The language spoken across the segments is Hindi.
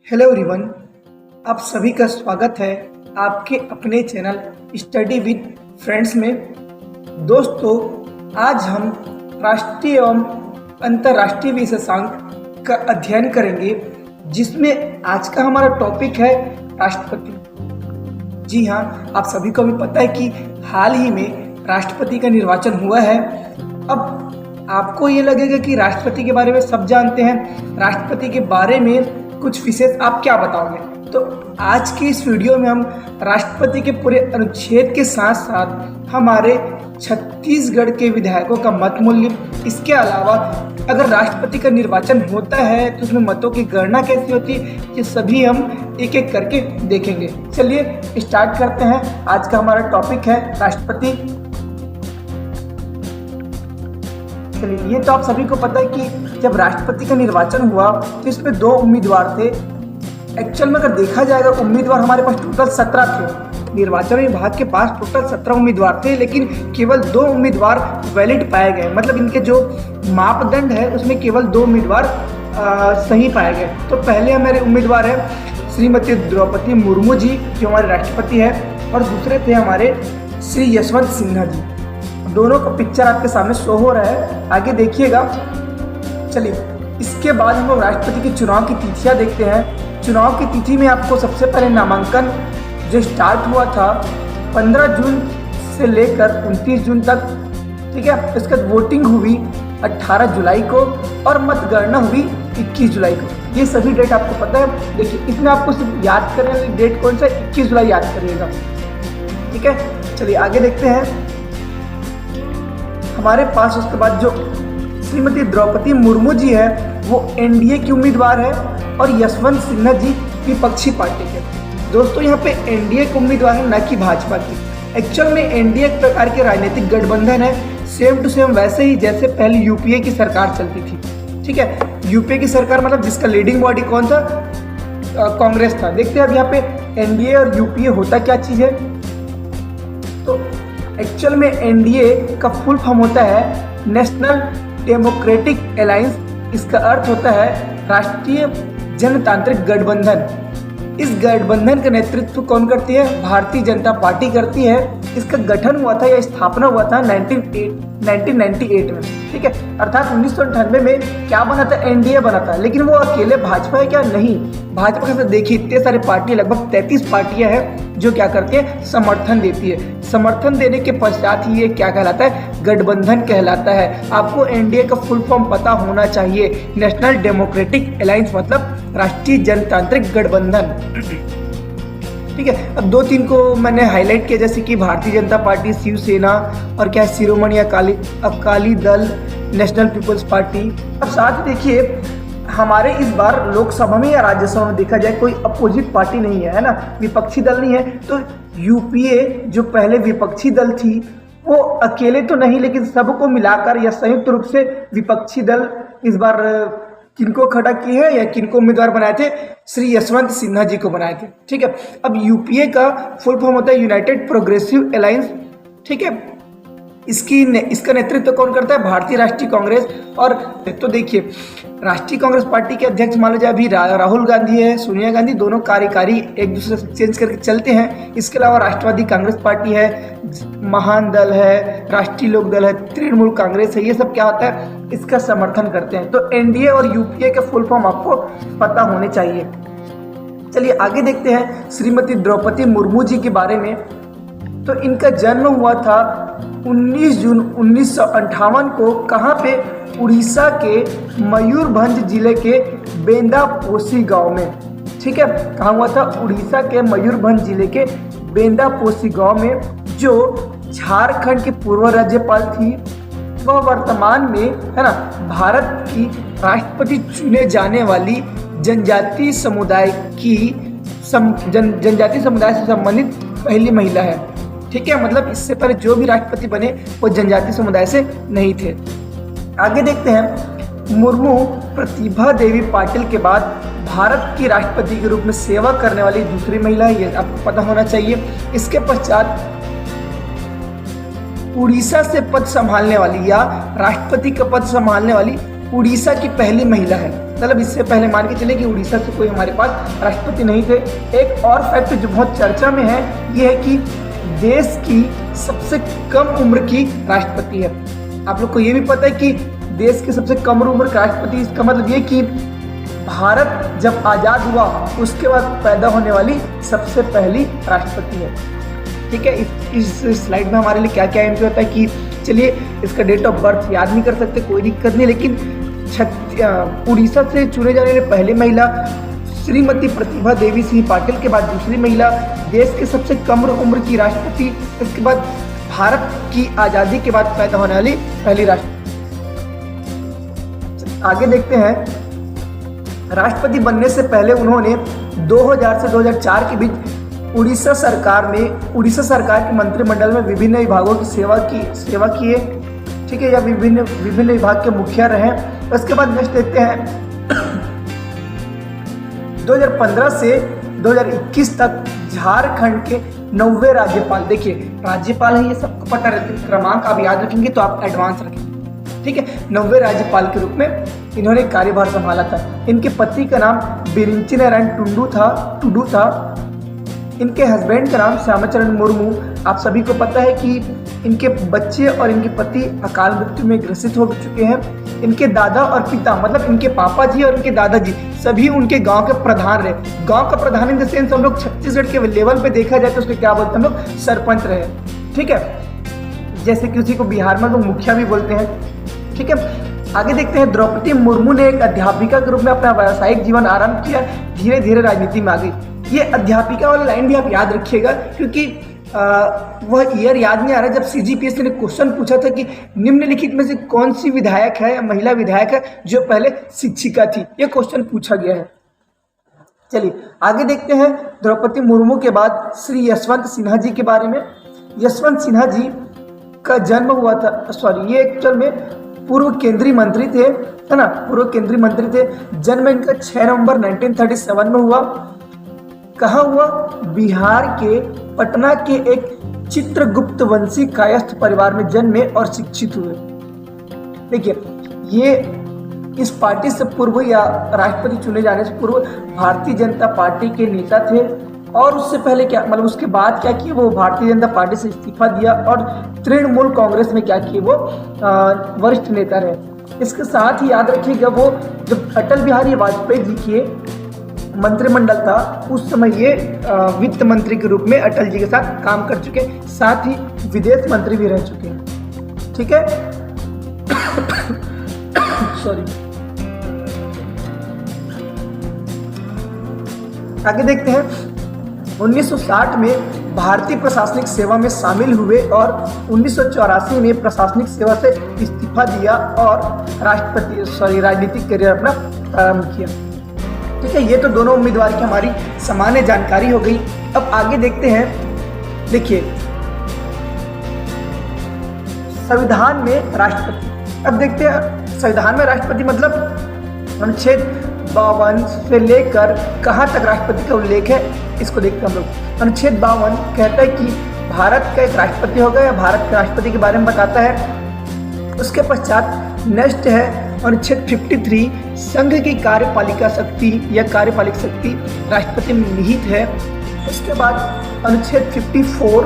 हेलो एवरीवन, आप सभी का स्वागत है आपके अपने चैनल स्टडी विद फ्रेंड्स में। दोस्तों, आज हम राष्ट्रीय एवं अंतर्राष्ट्रीय विशेषांक का अध्ययन करेंगे, जिसमें आज का हमारा टॉपिक है राष्ट्रपति। जी हाँ, आप सभी को भी पता है कि हाल ही में राष्ट्रपति का निर्वाचन हुआ है। अब आपको ये लगेगा कि राष्ट्रपति के बारे में सब जानते हैं, राष्ट्रपति के बारे में कुछ विशेष आप क्या बताओगे। तो आज की इस वीडियो में हम राष्ट्रपति के पूरे अनुच्छेद के साथ साथ हमारे छत्तीसगढ़ के विधायकों का मत मूल्य, इसके अलावा अगर राष्ट्रपति का निर्वाचन होता है तो उसमें मतों की गणना कैसी होती है, ये सभी हम एक एक करके देखेंगे। चलिए स्टार्ट करते हैं। आज का हमारा टॉपिक है राष्ट्रपति। चलिए, ये तो आप सभी को पता है कि जब राष्ट्रपति का निर्वाचन हुआ तो इसमें 2 उम्मीदवार थे। एक्चुअल में अगर देखा जाएगा उम्मीदवार हमारे पास टोटल 17 थे। निर्वाचन विभाग के पास टोटल 17 उम्मीदवार थे, लेकिन केवल 2 उम्मीदवार वैलिड पाए गए। मतलब इनके जो मापदंड है उसमें केवल 2 उम्मीदवार सही पाए गए। तो पहले हमारे उम्मीदवार है श्रीमती द्रौपदी मुर्मू जी, जो हमारे राष्ट्रपति है, और दूसरे थे हमारे श्री यशवंत सिन्हा जी। दोनों का पिक्चर आपके सामने शो हो रहा है, आगे देखिएगा। चलिए, इसके बाद हम लोग राष्ट्रपति के चुनाव की तिथियां देखते हैं। चुनाव की तिथि में आपको सबसे पहले नामांकन जो स्टार्ट हुआ था 15 जून से लेकर 29 जून तक, ठीक है। इसके बाद वोटिंग हुई 18 जुलाई को और मतगणना हुई 21 जुलाई को। ये सभी डेट आपको पता है। देखिए, इसमें आपको सिर्फ याद करने वाली डेट कौन सा है, 21 जुलाई याद करिएगा, ठीक है। चलिए आगे देखते हैं। हमारे पास उसके बाद जो श्रीमती द्रौपदी मुर्मू जी है वो एनडीए की उम्मीदवार है और यशवंत सिन्हा जी विपक्षी पार्टी के। दोस्तों, यहाँ पे एनडीए के उम्मीदवार है, न कि भाजपा की। एक्चुअल में एनडीए एक प्रकार के राजनीतिक गठबंधन है, सेम टू सेम वैसे ही जैसे पहले यूपीए की सरकार चलती थी, ठीक है। यूपीए की सरकार मतलब जिसका लीडिंग बॉडी कौन था, कांग्रेस था। देखते हैं अब यहाँ पे एनडीए और यूपीए होता क्या चीज़ है। तो एक्चुअल में एनडीए का फुल फॉर्म होता है नेशनल डेमोक्रेटिक अलायंस। इसका अर्थ होता है राष्ट्रीय जनतांत्रिक गठबंधन। इस गठबंधन का नेतृत्व कौन करती है, भारतीय जनता पार्टी करती है। इसका गठन हुआ था या स्थापना हुआ था 1998 में, ठीक है। अर्थात 1998 में क्या बना था, एनडीए बना था। लेकिन वो अकेले भाजपा है क्या, नहीं। भाजपा के साथ देखिए इतने सारे पार्टी, लगभग 33 पार्टियां हैं जो क्या करती है, समर्थन देती है। समर्थन देने के पश्चात ही ये क्या कहलाता है, गठबंधन कहलाता है। आपको एनडीए का फुल फॉर्म पता होना चाहिए, नेशनल डेमोक्रेटिक अलायंस मतलब राष्ट्रीय जनतांत्रिक गठबंधन, ठीक है। अब 2-3 को मैंने हाईलाइट किया, जैसे कि भारतीय जनता पार्टी, शिवसेना और क्या Shiromani Akali Dal, national peoples party. अब साथ ही देखिए हमारे इस बार लोकसभा में या राज्यसभा में देखा जाए कोई अपोजिट पार्टी नहीं है ना, विपक्षी दल नहीं है। तो यूपीए जो पहले विपक्षी दल थी वो अकेले तो नहीं, लेकिन सबको मिलाकर या संयुक्त रूप से विपक्षी दल इस बार किनको खड़ा किए हैं या किनको उम्मीदवार बनाए थे, श्री यशवंत सिन्हा जी को बनाए थे, ठीक है। अब यूपीए का फुल फॉर्म होता है यूनाइटेड प्रोग्रेसिव अलायंस, ठीक है। इसका नेतृत्व कौन करता है, भारतीय राष्ट्रीय कांग्रेस। और तो देखिए, राष्ट्रीय कांग्रेस पार्टी के अध्यक्ष मान लीजिए अभी राहुल गांधी है, सोनिया गांधी, दोनों कार्यकारी एक दूसरे से चेंज करके चलते हैं। इसके अलावा राष्ट्रवादी कांग्रेस पार्टी है, महान दल है, राष्ट्रीय लोक दल है, तृणमूल कांग्रेस है। ये सब क्या होता है, इसका समर्थन करते हैं। तो एनडीए और यूपीए के फुल फॉर्म आपको पता होने चाहिए। चलिए आगे देखते हैं श्रीमती द्रौपदी मुर्मू जी के बारे में। तो इनका जन्म हुआ था 19 जून 1958 को। कहाँ पे, उड़ीसा के मयूरभंज जिले के बेंदापोसी गांव में, ठीक है। कहाँ हुआ था, उड़ीसा के मयूरभंज जिले के बेंदापोसी गांव में, जो झारखंड की पूर्व राज्यपाल थी। वह वर्तमान में, है ना, भारत की राष्ट्रपति चुने जाने वाली जनजातीय समुदाय से संबंधित पहली महिला है, ठीक है। मतलब इससे पहले जो भी राष्ट्रपति बने वो जनजातीय समुदाय से नहीं थे। आगे देखते हैं, मुर्मू प्रतिभा देवी पाटिल के बाद भारत की राष्ट्रपति के रूप में सेवा करने वाली दूसरी महिला है, ये आपको पता होना चाहिए। इसके पश्चात उड़ीसा से पद संभालने वाली या राष्ट्रपति का पद संभालने वाली उड़ीसा की पहली महिला है। मतलब इससे पहले मान के चले कि उड़ीसा से कोई हमारे पास राष्ट्रपति नहीं थे। एक और फैक्ट जो बहुत चर्चा में है ये है कि देश की सबसे कम उम्र की राष्ट्रपति है। आप लोग को ये भी पता है कि देश की सबसे कम उम्र का राष्ट्रपति, इसका मतलब ये कि भारत जब आज़ाद हुआ उसके बाद पैदा होने वाली सबसे पहली राष्ट्रपति है। ठीक है, इस स्लाइड में हमारे लिए क्या क्या एंट्री होता है कि चलिए इसका डेट ऑफ बर्थ याद नहीं कर सकते, कोई दिक्कत नहीं, लेकिन उड़ीसा से चुने जाने वाली पहली महिला श्रीमती प्रतिभा देवी सिंह पाटिल के बाद दूसरी महिला, देश के सबसे कम उम्र की राष्ट्रपति, इसके बाद भारत की आज़ादी के बाद पैदा होने वाली पहली राष्ट्रपति। आगे देखते हैं, राष्ट्रपति बनने से पहले उन्होंने 2000 से 2004 के बीच उड़ीसा सरकार के मंत्रिमंडल में विभिन्न विभागों की सेवा किए। ठीक है, या विभिन्न विभाग के मुखिया रहे। उसके बाद नेक्स्ट देखते हैं 2015 से 2021 तक झारखंड के 90वें राज्यपाल। देखिए राज्यपाल है, ये सबको पता रहता है, क्रमांक आप याद रखेंगे तो आप एडवांस रखेंगे। ठीक है, 90वें राज्यपाल के रूप में इन्होंने कार्यभार संभाला था। इनके पति का नाम बिरिंची नारायण टुडू था। इनके हस्बैंड का नाम श्यामाचरण मुर्मू। आप सभी को पता है कि इनके बच्चे और इनके पति अकाल मृत्यु में ग्रसित हो चुके हैं। इनके दादा और पिता, मतलब इनके पापा जी और इनके दादाजी, सभी उनके गांव के प्रधान रहे। गांव का प्रधान इन द सेंस हम लोग छत्तीसगढ़ के लेवल पे देखा जाए तो उसको क्या बोलते हैं हम लोग, सरपंच रहे। ठीक है, जैसे कि उसी को बिहार में लोग मुखिया भी बोलते हैं। ठीक है, आगे देखते हैं, द्रौपदी मुर्मू ने एक अध्यापिका के रूप में अपना व्यावसायिक जीवन आरंभ किया, धीरे धीरे राजनीति में आ गई। ये अध्यापिका वाली लाइन भी आप याद रखिएगा, क्योंकि वह ईयर याद नहीं आ रहा जब CGPSC ने क्वेश्चन पूछा था कि निम्नलिखित में से कौन सी विधायक है या महिला विधायक है जो पहले शिक्षिका थी, ये क्वेश्चन पूछा गया है। चलिए आगे देखते हैं, द्रौपदी मुर्मू के बाद श्री यशवंत सिन्हा जी के बारे में। यशवंत सिन्हा जी का जन्म हुआ था, ये एक्चुअल में पूर्व केंद्रीय मंत्री थे, है ना, पूर्व केंद्रीय मंत्री थे। जन्म इनका 6 नवंबर 1937 में हुआ। कहाँ हुआ? बिहार के पटना के एक चित्रगुप्त वंशी कायस्थ परिवार में जन्मे और शिक्षित हुए। देखिए, ये इस पार्टी से पूर्व या राष्ट्रपति चुने जाने से पूर्व भारतीय जनता पार्टी के नेता थे, और उससे पहले क्या, मतलब उसके बाद क्या किए, वो भारतीय जनता पार्टी से इस्तीफा दिया और तृणमूल कांग्रेस में क्या किए, वो वरिष्ठ नेता रहे। इसके साथ ही याद रखिएगा, वो जब अटल बिहारी वाजपेयी जी के मंत्रिमंडल था उस समय ये वित्त मंत्री के रूप में अटल जी के साथ काम कर चुके, साथ ही विदेश मंत्री भी रह चुके हैं। ठीक है, सॉरी। आगे देखते हैं, 1960 में भारतीय प्रशासनिक सेवा में शामिल हुए और 1984 में प्रशासनिक सेवा से इस्तीफा दिया और राजनीतिक करियर अपना प्रारंभ किया। ठीक है, ये तो दोनों उम्मीदवार की हमारी सामान्य जानकारी हो गई। अब आगे देखते हैं, देखिए संविधान में राष्ट्रपति। अब देखते हैं संविधान में राष्ट्रपति मतलब अनुच्छेद 52 से लेकर कहाँ तक राष्ट्रपति का उल्लेख है, इसको देखते हैं हम लोग। अनुच्छेद 52 कहता है कि भारत का एक राष्ट्रपति होगा या भारत के राष्ट्रपति के बारे में बताता है। उसके पश्चात नेक्स्ट है अनुच्छेद 53, संघ की कार्यपालिका शक्ति या कार्यपालिक शक्ति राष्ट्रपति में निहित है। उसके बाद अनुच्छेद 54,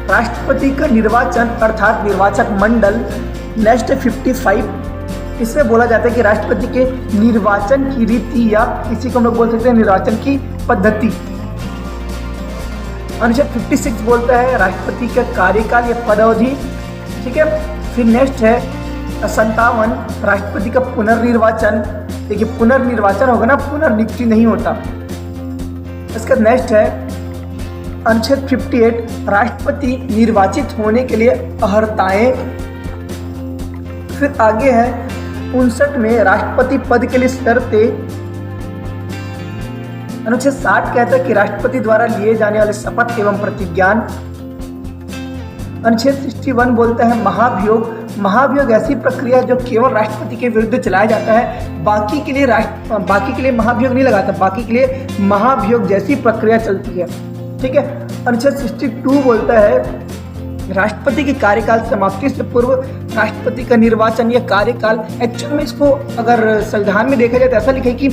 राष्ट्रपति का निर्वाचन अर्थात निर्वाचक मंडल। नेक्स्ट 55, इसमें बोला जाता है कि राष्ट्रपति के निर्वाचन की रीति या इसी को हम लोग बोल सकते हैं निर्वाचन की पद्धति। अनुच्छेद 56 बोलता है राष्ट्रपति का कार्यकाल या पदावधि। ठीक है, फिर नेक्स्ट है 57, राष्ट्रपति का पुनर्निर्वाचन। देखिए पुनर्निर्वाचन होगा ना, पुनर्नियुक्ति नहीं होता। इसका नेक्स्ट है अनुच्छेद 58, राष्ट्रपति निर्वाचित होने के लिए अर्हताएं। फिर आगे है 59 में राष्ट्रपति पद के लिए शर्तें। अनुच्छेद 60 कहता है कि राष्ट्रपति द्वारा लिए जाने वाले शपथ एवं प्रतिज्ञान। अनुच्छेद 61 बोलता है महाभियोग। महाभियोग ऐसी प्रक्रिया जो केवल राष्ट्रपति के विरुद्ध चलाया जाता है, बाकी के लिए महाभियोग नहीं लगाता, बाकी के लिए महाभियोग जैसी प्रक्रिया चलती है। ठीक है, अनुच्छेद 62 बोलता है राष्ट्रपति के कार्यकाल समाप्ति से पूर्व राष्ट्रपति का निर्वाचन या कार्यकाल, एक्चुअल में इसको अगर संविधान में देखा जाए तो ऐसा लिखा है कि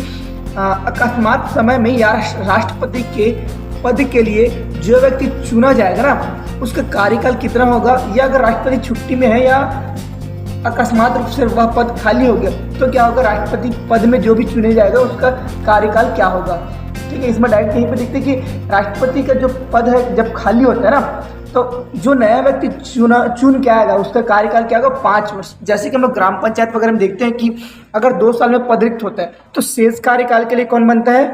अकस्मात समय में या राष्ट्रपति के पद के लिए जो व्यक्ति चुना जाएगा ना, उसका कार्यकाल कितना होगा, या अगर राष्ट्रपति छुट्टी में है या अकस्मात रूप से वह पद खाली हो गया तो क्या होगा, राष्ट्रपति पद में जो भी चुने जाएगा उसका कार्यकाल क्या होगा। ठीक है, इसमें डायरेक्ट यहीं पे देखते हैं कि राष्ट्रपति का जो पद है जब खाली होता है ना, तो जो नया व्यक्ति चुन के आएगा उसका कार्यकाल क्या होगा, 5 वर्ष। जैसे कि हम लोग ग्राम पंचायत वगैरह में देखते हैं कि अगर 2 साल में पद रिक्त होता है तो शेष कार्यकाल के लिए कौन बनता है,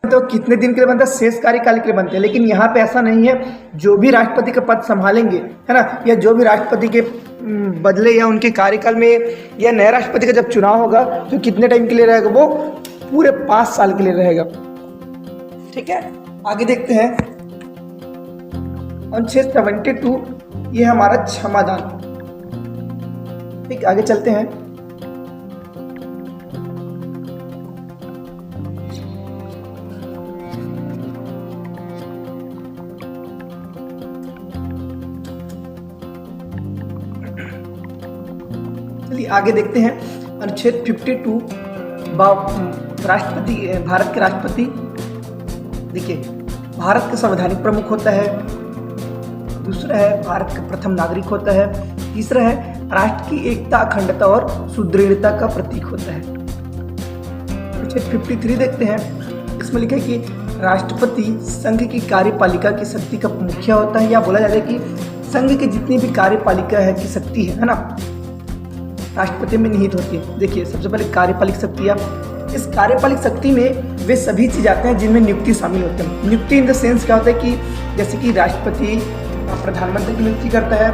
तो कितने दिन के लिए बनता है, शेष कार्यकाल के लिए बनते हैं। लेकिन यहाँ पे ऐसा नहीं है, जो भी राष्ट्रपति का पद संभालेंगे है ना, या जो भी राष्ट्रपति के बदले या उनके कार्यकाल में या नए राष्ट्रपति का जब चुनाव होगा तो कितने टाइम के लिए रहेगा, वो पूरे 5 साल के लिए रहेगा। ठीक है, आगे देखते हैं अनुच्छेद 72, ये हमारा क्षमादान। ठीक, आगे चलते हैं। चलिए आगे देखते हैं अनुच्छेद 52, राष्ट्रपति, भारत के राष्ट्रपति। देखिए, भारत का संवैधानिक प्रमुख होता है, दूसरा है भारत का प्रथम नागरिक होता है, तीसरा है राष्ट्र की एकता, अखंडता और सुदृढ़ता का प्रतीक होता है। अनुच्छेद 53 देखते हैं, इसमें लिखा है कि राष्ट्रपति संघ की कार्यपालिका की शक्ति का मुखिया होता है, या बोला जाता है कि संघ की जितनी भी कार्यपालिका है की शक्ति है ना, राष्ट्रपति में निहित होती है। देखिए, सबसे पहले कार्यपालिक शक्तियाँ, इस कार्यपालिक शक्ति में वे सभी चीज आते हैं जिनमें नियुक्ति शामिल होते हैं। नियुक्ति इन द सेंस क्या होता है कि जैसे कि राष्ट्रपति प्रधानमंत्री की नियुक्ति करता है,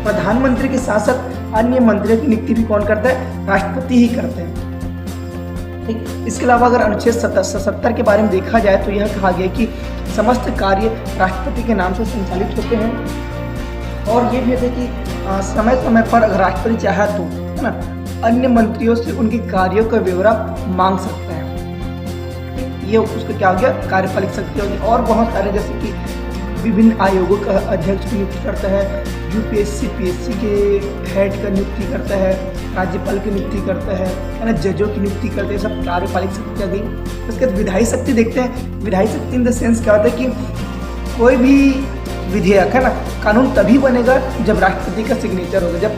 प्रधानमंत्री के साथ साथ अन्य मंत्रियों की नियुक्ति भी कौन करता है, राष्ट्रपति ही करते हैं। ठीक, इसके अलावा अगर अनुच्छेद 70 के बारे में देखा जाए तो यह कहा गया कि समस्त कार्य राष्ट्रपति के नाम से संचालित होते हैं, और ये भी है कि समय समय पर अगर राष्ट्रपति चाहे तो है ना, अन्य मंत्रियों से उनके कार्यों का ब्यौरा मांग सकता है। ये उसका क्या हो गया, कार्यपालिक शक्ति होगी। और बहुत सारे जैसे कि विभिन्न आयोगों का अध्यक्ष की नियुक्ति करता है, यूपीएससी पीएससी के हेड का नियुक्ति करता है, राज्यपाल की नियुक्ति करता है ना, जजों की नियुक्ति करते हैं, सब कार्यपालिक शक्ति आ गई। उसके बाद विधायी शक्ति देखते हैं। विधायी शक्ति इन द सेंस क्या होता है कि कोई भी विधेयक है ना, कानून तभी बनेगा जब राष्ट्रपति का सिग्नेचर होगा, जब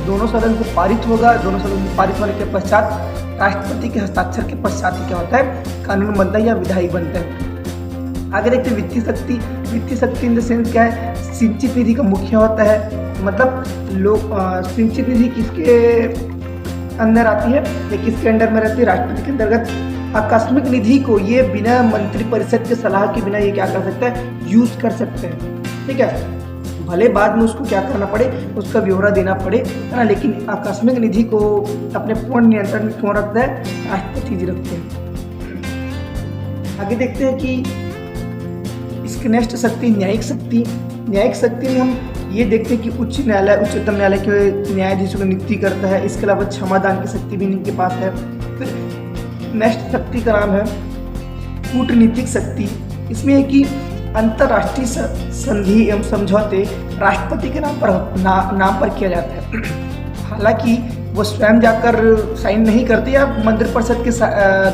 दोनों सदन से पारित होगा, दोनों सदन से पारित होने के पश्चात राष्ट्रपति के हस्ताक्षर के पश्चात ही क्या होता है, कानून बनता है या विधायी बनता है। आगे देखते हैं वित्तीय शक्ति। वित्तीय शक्ति इन द सेंस क्या है, सिंचित निधि का मुखिया होता है, मतलब लोग सिंचित निधि किसके अंदर आती है या किसके अंडर में रहती है, राष्ट्रपति के अंतर्गत। आकस्मिक निधि को ये बिना मंत्रिपरिषद के सलाह के बिना ये क्या कर सकता है, यूज कर सकते हैं। ठीक है, भले बाद में उसको क्या करना पड़े, उसका ब्यौरा देना पड़े, है ना, लेकिन आकस्मिक निधि को अपने पूर्ण नियंत्रण में कौन रखता है, राष्ट्रपति जी रखते हैं। आगे देखते हैं कि इसकी नेक्स्ट शक्ति न्यायिक शक्ति। न्यायिक शक्ति में हम ये देखते हैं कि उच्च न्यायालय, उच्चतम न्यायालय के न्यायाधीशों की नियुक्ति करता है। इसके अलावा क्षमादान की शक्ति भी इनके पास है। फिर नेक्स्ट शक्ति का नाम है कूटनीतिक शक्ति। इसमें है कि अंतर्राष्ट्रीय संधि एवं समझौते राष्ट्रपति के नाम पर किया जाता है। हालांकि वो स्वयं जाकर साइन नहीं करते या मंत्रिपरिषद के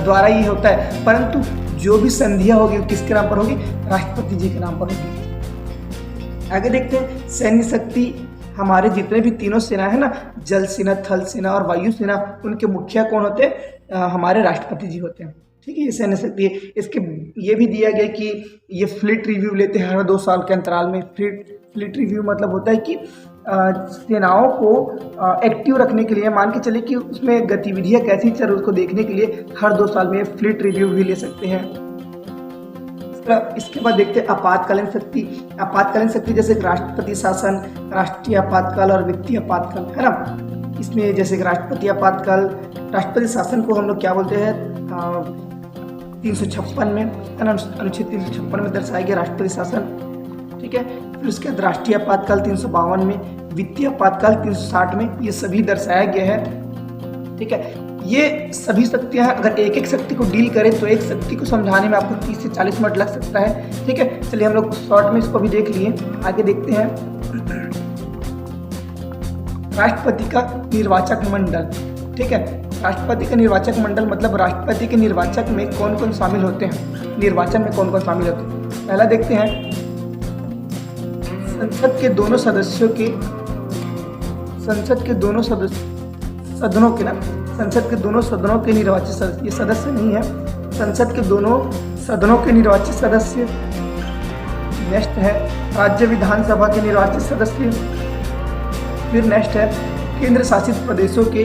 द्वारा ही होता है, परंतु जो भी संधियाँ होगी किसके नाम पर होगी, राष्ट्रपति जी के नाम पर होगी। आगे देखते हैं सैन्य शक्ति। हमारे जितने भी तीनों सेना है ना, जल सेना, थल सेना और वायु सेना, उनके मुखिया कौन होते हैं, हमारे राष्ट्रपति जी होते हैं। ठीक है, ये सैन्य शक्ति है। इसके ये भी दिया गया कि ये फ्लीट रिव्यू लेते हैं हर 2 साल के अंतराल में। फ्लीट रिव्यू मतलब होता है कि सेनाओं को एक्टिव रखने के लिए, मान के चले कि उसमें गतिविधियाँ कैसी चल रही उसको देखने के लिए हर 2 साल में फ्लीट रिव्यू भी ले सकते हैं। इसके बाद देखते हैं आपातकालीन शक्ति। आपातकालीन शक्ति जैसे राष्ट्रपति शासन, राष्ट्रीय आपातकाल और वित्तीय आपातकाल, है ना। इसमें जैसे कि राष्ट्रपति आपातकाल, राष्ट्रपति शासन को हम लोग क्या बोलते हैं, 356 में, है ना, अनुच्छेद 356 में दर्शाया गया राष्ट्रपति शासन। ठीक है, फिर उसके बाद राष्ट्रीय आपातकाल 352 में, वित्तीय आपातकाल 360 में, ये सभी दर्शाया गया है। ठीक है, ये सभी शक्तियाँ अगर एक एक शक्ति को डील करें तो एक शक्ति को समझाने में आपको 30 से 40 मिनट लग सकता है। ठीक है, चलिए हम लोग शॉर्ट में इसको भी देख लिए। आगे देखते हैं राष्ट्रपति का निर्वाचक मंडल, ठीक है। राष्ट्रपति का निर्वाचक मंडल मतलब राष्ट्रपति के निर्वाचक में कौन कौन शामिल होते हैं, निर्वाचन में कौन कौन शामिल होते हैं। पहला देखते हैं, संसद के दोनों सदस्यों के, संसद के दोनों सदनों के ना, संसद के दोनों सदनों के निर्वाचित सदस्य, ये सदस्य नहीं है, संसद के दोनों सदनों के निर्वाचित सदस्य। नेक्स्ट है राज्य विधानसभा के निर्वाचित सदस्य। फिर नेक्स्ट है केंद्र शासित प्रदेशों के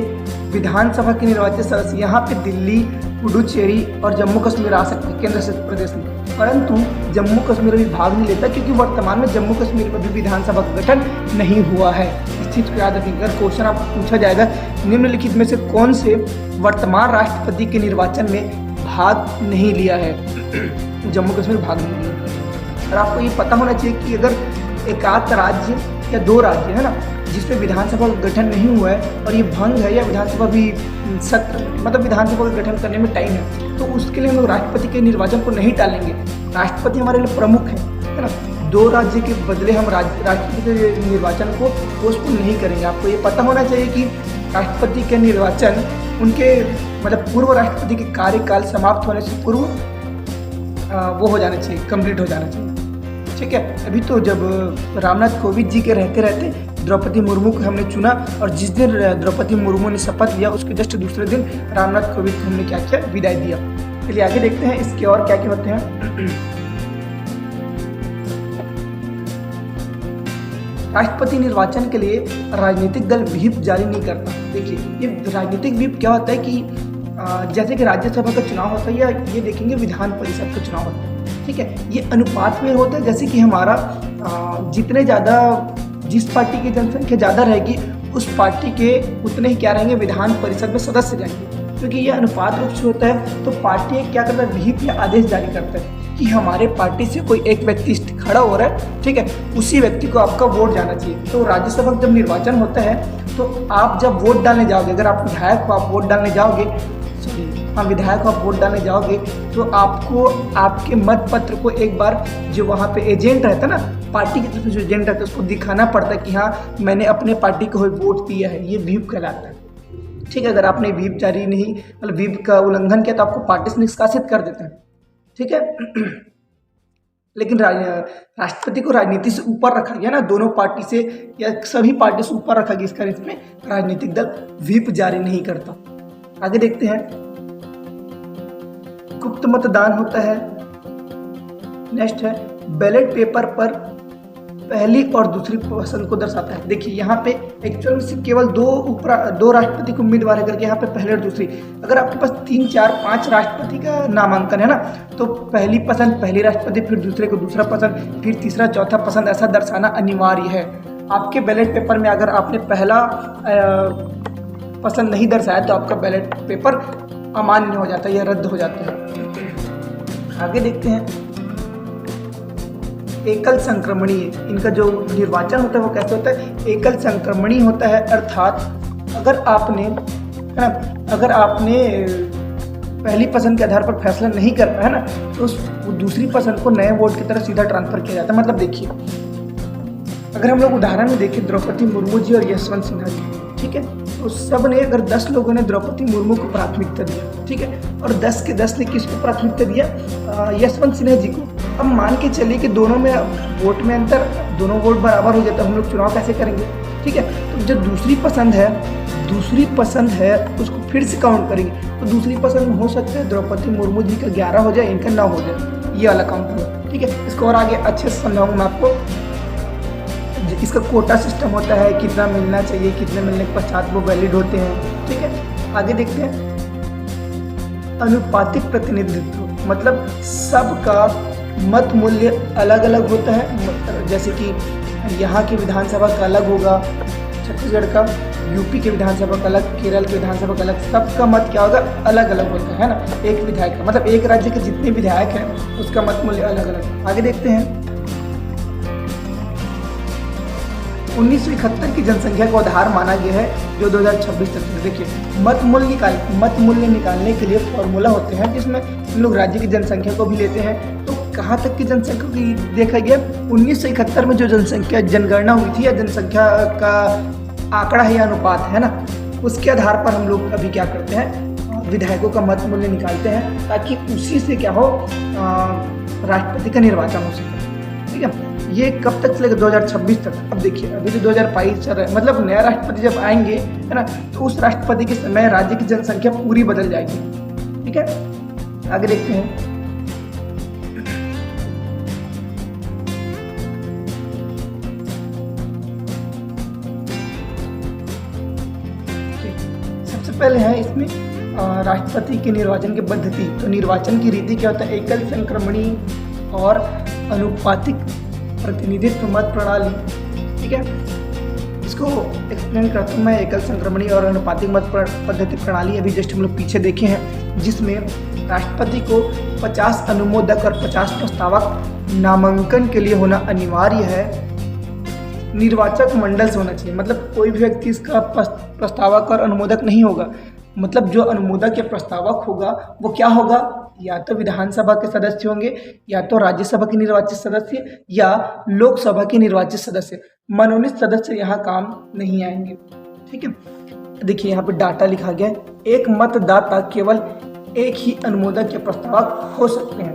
विधानसभा के निर्वाचित सदस्य। यहाँ पे दिल्ली, पुडुचेरी और जम्मू कश्मीर आ सकते हैं केंद्र शासित प्रदेश में, परंतु जम्मू कश्मीर अभी भाग नहीं लेता क्योंकि वर्तमान में जम्मू कश्मीर में भी विधानसभा का गठन नहीं हुआ है। इस चीज़ को याद रखिएगा। अगर क्वेश्चन आपको पूछा जाएगा निम्नलिखित में से कौन से वर्तमान राष्ट्रपति के निर्वाचन में भाग नहीं लिया है, जम्मू कश्मीर भाग नहीं लिया। और आपको ये पता होना चाहिए कि अगर एक आध राज्य या दो राज्य है ना जिसमें विधानसभा का गठन नहीं हुआ है और ये भंग है या विधानसभा भी सत्र मतलब विधानसभा का गठन करने में टाइम है, तो उसके लिए हम लोग राष्ट्रपति के निर्वाचन को नहीं टालेंगे। राष्ट्रपति हमारे लिए प्रमुख है ना। दो राज्य के बदले हम राष्ट्रपति के निर्वाचन को पोस्टपोन नहीं करेंगे। आपको ये पता होना चाहिए कि राष्ट्रपति के निर्वाचन उनके मतलब पूर्व राष्ट्रपति के कार्यकाल समाप्त होने से पूर्व वो हो जाना चाहिए, कंप्लीट हो जाना चाहिए, ठीक है। अभी तो जब रामनाथ कोविंद जी के रहते रहते द्रौपदी मुर्मू को हमने चुना और जिस दिन द्रौपदी मुर्मू ने शपथ लिया उसके जस्ट दूसरे दिन रामनाथ कोविंद को हमने क्या किया, विदाई दिया। चलिए आगे देखते हैं इसके और क्या क्या होते हैं। राष्ट्रपति निर्वाचन के लिए राजनीतिक दल व्हिप जारी नहीं करता। देखिए ये राजनीतिक व्हिप क्या होता है कि जैसे कि राज्यसभा का चुनाव होता है या ये देखेंगे विधान परिषद का चुनाव होता है, ठीक है। ये अनुपात में होता है जैसे कि हमारा जितने ज़्यादा जिस पार्टी की जनसंख्या ज़्यादा रहेगी उस पार्टी के उतने ही क्या रहेंगे विधान परिषद में सदस्य रहेंगे, क्योंकि ये अनुपात रूप से होता है। तो पार्टी क्या करता है, व्हिप या आदेश जारी करता है कि हमारे पार्टी से कोई एक व्यक्ति खड़ा हो रहा है, ठीक है, उसी व्यक्ति को आपका वोट जाना चाहिए। तो राज्यसभा जब निर्वाचन होता है तो आप जब वोट डालने जाओगे, अगर आप विधायक को आप वोट डालने जाओगे, हाँ विधायक को आप वोट डालने जाओगे तो आपको आपके मत पत्र को एक बार जो वहाँ पे एजेंट रहता है ना, पार्टी की तरफ से जो एजेंट रहता है उसको दिखाना पड़ता है कि हाँ मैंने अपने पार्टी को वोट दिया है। ये व्हिप कहलाता है, ठीक है। अगर आपने व्हिप जारी नहीं मतलब व्हिप का उल्लंघन किया तो आपको पार्टी से निष्कासित कर देते हैं, ठीक है। लेकिन राष्ट्रपति को राजनीति से ऊपर रखा गया ना, दोनों पार्टी से या सभी पार्टी से ऊपर रखा गया। इस कारण इसमें राजनीतिक दल व्हिप जारी नहीं करता। आगे देखते हैं, गुप्त मतदान होता है। नेक्स्ट है बैलेट पेपर पर पहली और दूसरी पसंद को दर्शाता है। देखिए यहाँ पे एक्चुअल में सिर्फ केवल दो राष्ट्रपति के उम्मीदवार है करके यहाँ पे पहले और दूसरी। अगर आपके पास 3, 4, 5 राष्ट्रपति का नामांकन है ना, तो पहली पसंद पहली राष्ट्रपति, फिर दूसरे को दूसरा पसंद, फिर तीसरा चौथा पसंद, ऐसा दर्शाना अनिवार्य है। आपके बैलेट पेपर में अगर आपने पहला पसंद नहीं दर्शाया तो आपका बैलेट पेपर अमान्य हो जाता है या रद्द हो जाता है। आगे देखते हैं, एकल संक्रमणीय, इनका जो निर्वाचन होता है वो कैसे होता है, एकल संक्रमणीय होता है। अर्थात अगर आपने पहली पसंद के आधार पर फैसला नहीं कर पाया ना तो उस दूसरी पसंद को नए वोट की तरफ सीधा ट्रांसफर किया जाता है। मतलब देखिए अगर हम लोग उदाहरण में देखें द्रौपदी मुर्मू जी और यशवंत सिन्हा जी, ठीक है, तो सब ने अगर 10 लोगों ने द्रौपदी मुर्मू को प्राथमिकता दिया, ठीक है, और 10 के 10 ने किसको प्राथमिकता दिया, यशवंत सिन्हा जी को। अब मान के चलिए कि दोनों में वोट में अंतर, दोनों वोट बराबर हो जाता है, हम लोग चुनाव कैसे करेंगे, ठीक है। तो जो दूसरी पसंद है उसको फिर से काउंट करेंगे तो दूसरी पसंद में हो सकता है द्रौपदी मुर्मू जी का 11 हो जाए, इनका 9 हो जाए, ये वाला काउंट होगा, ठीक है। इसको और आगे अच्छे से समझाऊंगा मैं आपको। इसका कोटा सिस्टम होता है, कितना मिलना चाहिए, कितने मिलने के पश्चात वो वैलिड होते हैं, ठीक है। आगे देखते हैं, अनुपातिक प्रतिनिधित्व मतलब सबका मत मूल्य अलग अलग होता है। जैसे कि यहाँ की विधानसभा का अलग होगा, छत्तीसगढ़ का, यूपी के विधानसभा का अलग, केरल के विधानसभा का अलग, सबका मत क्या होगा, अलग अलग होता है ना। एक विधायक का मतलब एक राज्य के जितने विधायक हैं उसका मत मूल्य अलग अलग। आगे देखते हैं, 1971 की जनसंख्या को आधार माना गया है जो 2026 तक है। देखिए मत मूल्य निकालने के लिए फॉर्मूला होते हैं जिसमें हम लोग राज्य की जनसंख्या को भी लेते हैं। तो कहाँ तक की जनसंख्या की देखा गया, 1971 में जो जनगणना हुई थी या जनसंख्या का आंकड़ा है या अनुपात है ना, उसके आधार पर हम लोग अभी क्या करते हैं, विधायकों का मत मूल्य निकालते हैं ताकि उसी से क्या हो, राष्ट्रपति का निर्वाचन हो सके। ठीक है, ये कब तक चलेगा, 2026 तक। अब देखिए अभी तो 2022 चल रहा है, मतलब नया राष्ट्रपति जब आएंगे है ना, तो उस राष्ट्रपति के समय राज्य की जनसंख्या पूरी बदल जाएगी। ठीक है, आगे देखते हैं। सबसे पहले है इसमें राष्ट्रपति के निर्वाचन की पद्धति। तो निर्वाचन की रीति क्या होता है, एकल संक्रमणी और अनुपातिक प्रतिनिधित्व मत प्रणाली। ठीक है, इसको एक्सप्लेन करता हूँ मैं। एकल संक्रमणी और अनुपातिक मत पद्धति प्रणाली अभी जस्ट हम लोग पीछे देखे हैं, जिसमें राष्ट्रपति को 50 अनुमोदक और 50 प्रस्तावक नामांकन के लिए होना अनिवार्य है। निर्वाचक मंडल से होना चाहिए, मतलब कोई भी व्यक्ति इसका प्रस्तावक और अनुमोदक नहीं होगा। मतलब जो अनुमोदक या प्रस्तावक होगा वो क्या होगा, या तो विधानसभा के सदस्य होंगे, या तो राज्यसभा के निर्वाचित सदस्य, या लोकसभा के निर्वाचित सदस्य। मनोनीत सदस्य यहाँ काम नहीं आएंगे। ठीक है, देखिए यहाँ पे डाटा लिखा गया है, एक मतदाता केवल एक ही अनुमोदक या प्रस्तावक हो सकते हैं।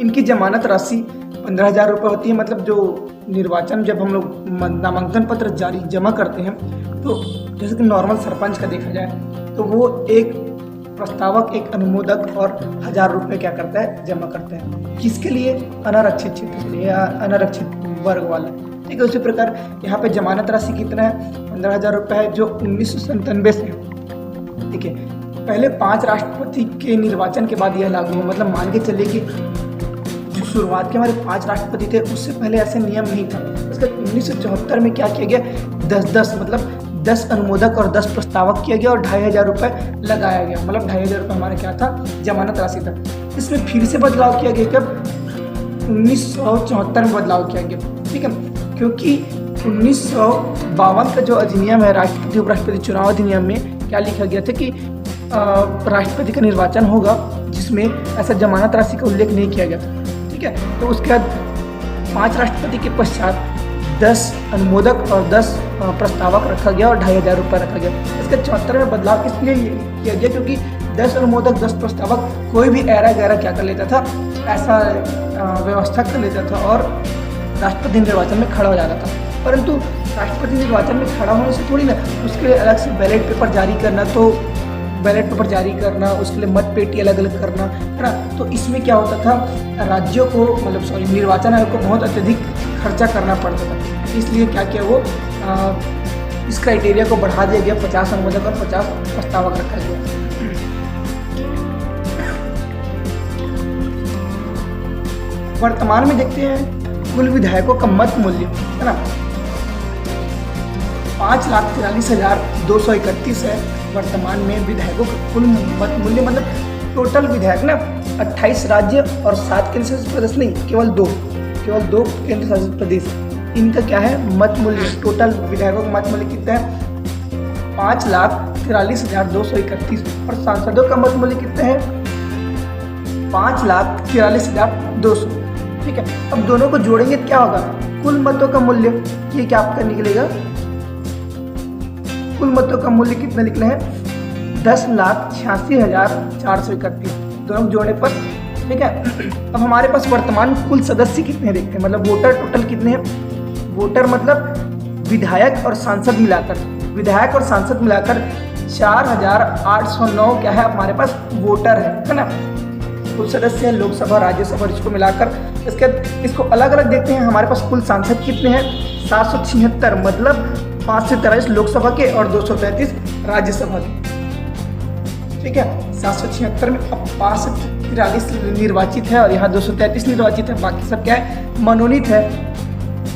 इनकी जमानत राशि 15,000 रुपये होती है। मतलब जो निर्वाचन जब हम लोग नामांकन पत्र जमा करते हैं, तो जैसे कि नॉर्मल सरपंच का देखा जाए तो वो एक प्रस्तावक, एक अनुमोदक और 1,000 रुपये क्या करता है, जमा करता है। किसके लिए, अनारक्षित क्षेत्र के लिए या अनारक्षित वर्ग वाला। ठीक है, उसी प्रकार यहाँ पे जमानत राशि कितना है, 15,000 रुपये है, जो 1997 से है। ठीक है, पहले 5 राष्ट्रपति के निर्वाचन के बाद यह लागू हुआ। मतलब मान के चलिए कि जो शुरुआत के हमारे 5 राष्ट्रपति थे, उससे पहले ऐसे नियम नहीं था। उसके 1974 में क्या किया गया, 10-10 मतलब 10 अनुमोदक और 10 प्रस्तावक किया गया और 2,500 रुपये लगाया गया। मतलब 2,500 रुपये हमारा क्या था, जमानत राशि था। इसमें फिर से बदलाव किया गया, कब, 1974 में बदलाव किया गया। ठीक है, क्योंकि 1952 का जो अधिनियम है, राष्ट्रपति उपराष्ट्रपति चुनाव अधिनियम में क्या लिखा गया था कि राष्ट्रपति का निर्वाचन होगा जिसमें ऐसा जमानत राशि का उल्लेख नहीं किया गया था। ठीक है, तो उसके बाद 5 राष्ट्रपति के पश्चात 10 अनुमोदक और 10 प्रस्तावक रखा गया और 2,500 रुपये रखा गया। इसका 74 में बदलाव इसलिए किया गया क्योंकि 10 अनुमोदक 10 प्रस्तावक कोई भी ऐरा गैरा क्या कर लेता था, ऐसा व्यवस्था कर लेता था और राष्ट्रपति निर्वाचन में खड़ा हो जाता था। परंतु राष्ट्रपति निर्वाचन में खड़ा होने से थोड़ी ना, उसके लिए अलग से बैलेट पेपर जारी करना, तो बैलेट पेपर जारी करना, उसके लिए मत पेटी अलग अलग करना, है ना। तो इसमें क्या होता था, राज्यों को मतलब निर्वाचन आयोग को बहुत अत्यधिक खर्चा करना पड़ता था। इसलिए क्या किया वो, इस क्राइटेरिया को बढ़ा दिया गया, 50 अनुमोदक और 50 प्रस्तावक रखा गया। वर्तमान में देखते हैं कुल विधायकों का मत मूल्य, है ना, 5,43,231 है। वर्तमान में विधायकों का कुल मत मूल्य, मतलब टोटल विधायक ना 28 राज्य और 7 केंद्र शासित प्रदेश नहीं, केवल दो केंद्र शासित प्रदेश, इनका क्या है, मत मूल्य। टोटल विधायकों का मत मूल्य कितना है, 5,43,231 और सांसदों का मत मूल्य कितना है, 5,43,200। ठीक है, अब दोनों को जोड़ेंगे तो क्या होगा, कुल मतों का मूल्य, ये क्या आपका निकलेगा, कुल मतों का मूल्य कितना निकला है, 10,86,431, दोनों जोड़ने पर। ठीक है, अब हमारे पास वर्तमान कुल सदस्य कितने हैं देखते हैं, मतलब वोटर टोटल कितने हैं। वोटर मतलब विधायक और सांसद मिलाकर, 4,809 क्या है हमारे पास वोटर है ना। कुल सदस्य है लोकसभा, राज्यसभा, इसको मिलाकर। इसके इसको अलग अलग देखते हैं, हमारे पास कुल सांसद कितने हैं, 776, मतलब 543 लोकसभा के और 233 राज्यसभा के। ठीक है, 776 में अब 543 निर्वाचित है और यहाँ 233 निर्वाचित है, बाकी सब क्या है, मनोनीत है।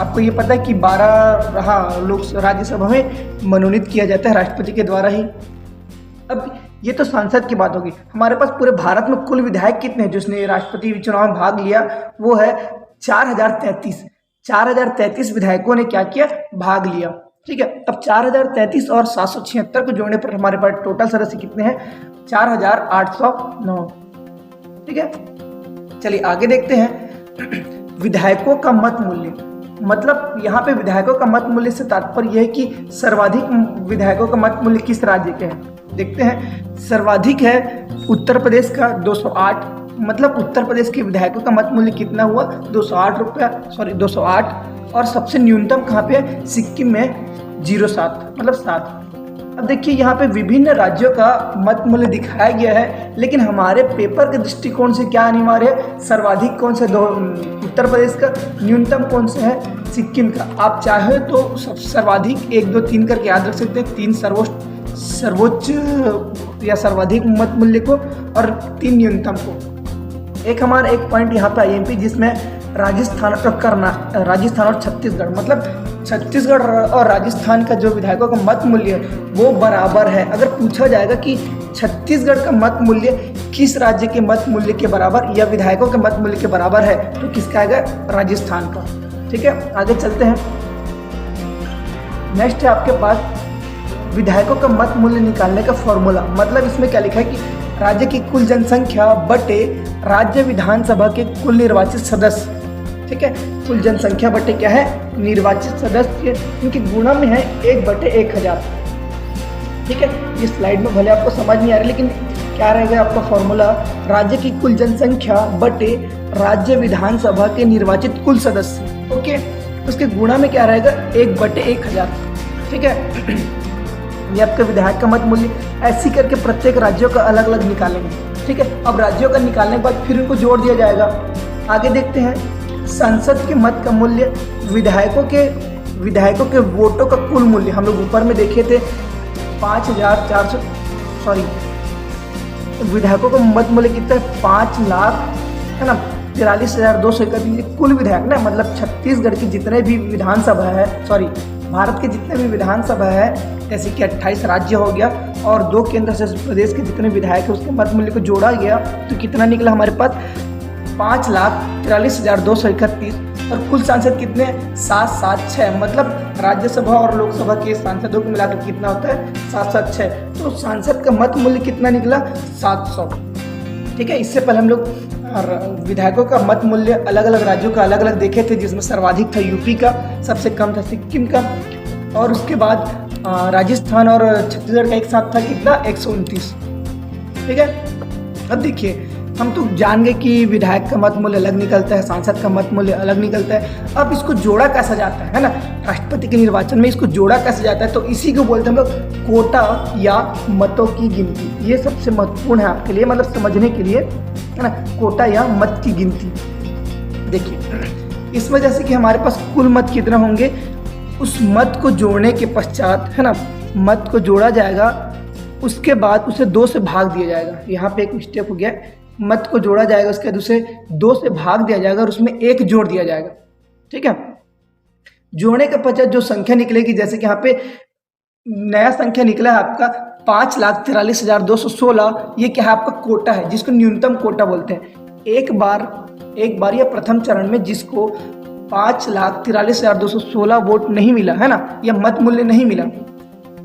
आपको ये पता है कि 12 लोक राज्यसभा में मनोनीत किया जाता है राष्ट्रपति के द्वारा ही। अब ये तो सांसद की बात होगी। हमारे पास पूरे भारत में कुल विधायक कितने हैं जिसने राष्ट्रपति चुनाव में भाग लिया, वो है 4,033 विधायकों ने क्या किया, भाग लिया। ठीक है, अब 4,033 और 776 को जोड़ने पर हमारे पास टोटल सदस्य कितने हैं, 4,809। ठीक है, चलिए आगे देखते हैं विधायकों का मत मूल्य। मतलब यहाँ पे विधायकों का मत मूल्य से तात्पर्य यह है कि सर्वाधिक विधायकों का मत मूल्य किस राज्य के हैं। देखते हैं, सर्वाधिक है उत्तर प्रदेश का 208। मतलब उत्तर प्रदेश के विधायकों का मत मूल्य कितना हुआ, 208 रुपया, 208। और सबसे न्यूनतम कहाँ पे है, सिक्किम में 07, मतलब 7। अब देखिए यहाँ पे विभिन्न राज्यों का मत मूल्य दिखाया गया है, लेकिन हमारे पेपर के दृष्टिकोण से क्या अनिवार्य है, सर्वाधिक कौन से उत्तर प्रदेश का, न्यूनतम कौन से है, सिक्किम का। आप चाहे तो सर्वाधिक 1 2 3 करके याद रख सकते हैं, 3 सर्वोच्च या सर्वाधिक मत मूल्य को और 3 न्यूनतम को। एक हमारा एक पॉइंट यहाँ पे IMP जिसमें राजस्थान और छत्तीसगढ़, मतलब छत्तीसगढ़ और राजस्थान का जो विधायकों का मत मूल्य है वो बराबर है। अगर पूछा जाएगा कि छत्तीसगढ़ का मत मूल्य किस राज्य के मत मूल्य के बराबर या विधायकों के मत मूल्य के बराबर है, तो किसका आएगा, राजस्थान का। ठीक है, आगे चलते हैं। नेक्स्ट है आपके पास विधायकों का मत मूल्य निकालने का फॉर्मूला। मतलब इसमें क्या लिखा है कि राज्य की कुल जनसंख्या बटे राज्य विधानसभा के कुल निर्वाचित सदस्य। ठीक है, कुल जनसंख्या बटे क्या है, निर्वाचित सदस्य, इनकी गुणा में है 1/1000। ठीक है, ये स्लाइड में भले आपको समझ नहीं आ रहा, लेकिन क्या रहेगा आपका फॉर्मूला, राज्य की कुल जनसंख्या बटे राज्य विधानसभा के निर्वाचित कुल सदस्य। ओके, उसके गुणा में क्या रहेगा, 1/1000। ठीक है, ये आपका विधायक का मत मूल्य। ऐसी करके प्रत्येक राज्यों का अलग अलग निकालेंगे। ठीक है, अब राज्यों का निकालने के बाद फिर उनको जोड़ दिया जाएगा। आगे देखते हैं, संसद के मत का मूल्य, विधायकों के वोटों का कुल मूल्य। हम लोग ऊपर में देखे थे 5400, सॉरी, विधायकों का मत मूल्य कितना है, 5 लाख है ना, 43,231 कुल विधायक ना, मतलब छत्तीसगढ़ की जितने भी विधानसभा है, सॉरी भारत के जितने भी विधानसभा है, जैसे कि 28 राज्य हो गया और 2 केंद्र शासित प्रदेश के जितने विधायक है उसके मत मूल्य को जोड़ा गया तो कितना निकला हमारे पास, 5,43,231। और कुल सांसद कितने, 776। मतलब राज्यसभा और लोकसभा के सांसदों को मिलाकर कितना होता है, 776। तो सांसद का मत मूल्य कितना निकला, 700। ठीक है, इससे पहले हम लोग विधायकों का मत मूल्य अलग अलग राज्यों का अलग अलग देखे थे, जिसमें सर्वाधिक था यूपी का, सबसे कम था सिक्किम का, और उसके बाद राजस्थान और छत्तीसगढ़ का एक साथ था कितना, 129। ठीक है, अब देखिए हम तो जान गए कि विधायक का मत मूल्य अलग निकलता है, सांसद का मत मूल्य अलग निकलता है। अब इसको जोड़ा कैसा जाता है ना, राष्ट्रपति के निर्वाचन में इसको जोड़ा कैसे जाता है, तो इसी को बोलते हैं हम लोग कोटा या मतों की गिनती। ये सबसे महत्वपूर्ण है आपके लिए, मतलब समझने के लिए, है ना, कोटा या मत की गिनती। देखिए इस वजह से कि हमारे पास कुल मत कितना होंगे, उस मत को जोड़ने के पश्चात, है ना, मत को जोड़ा जाएगा, उसके बाद उसे 2 से भाग दिया जाएगा। यहाँ पे एक मिस्टेक हो गया, मत को जोड़ा जाएगा, उसके बाद उसे 2 से भाग दिया जाएगा और उसमें 1 जोड़ दिया जाएगा। ठीक है, जोड़ने के पश्चात जो संख्या निकलेगी, जैसे कि यहाँ पे नया संख्या निकला है आपका 5,43,216, ये क्या है, आपका कोटा है, जिसको न्यूनतम कोटा बोलते हैं। एक बार या प्रथम चरण में जिसको 5,43,216 वोट नहीं मिला, है ना, या मत मूल्य नहीं मिला,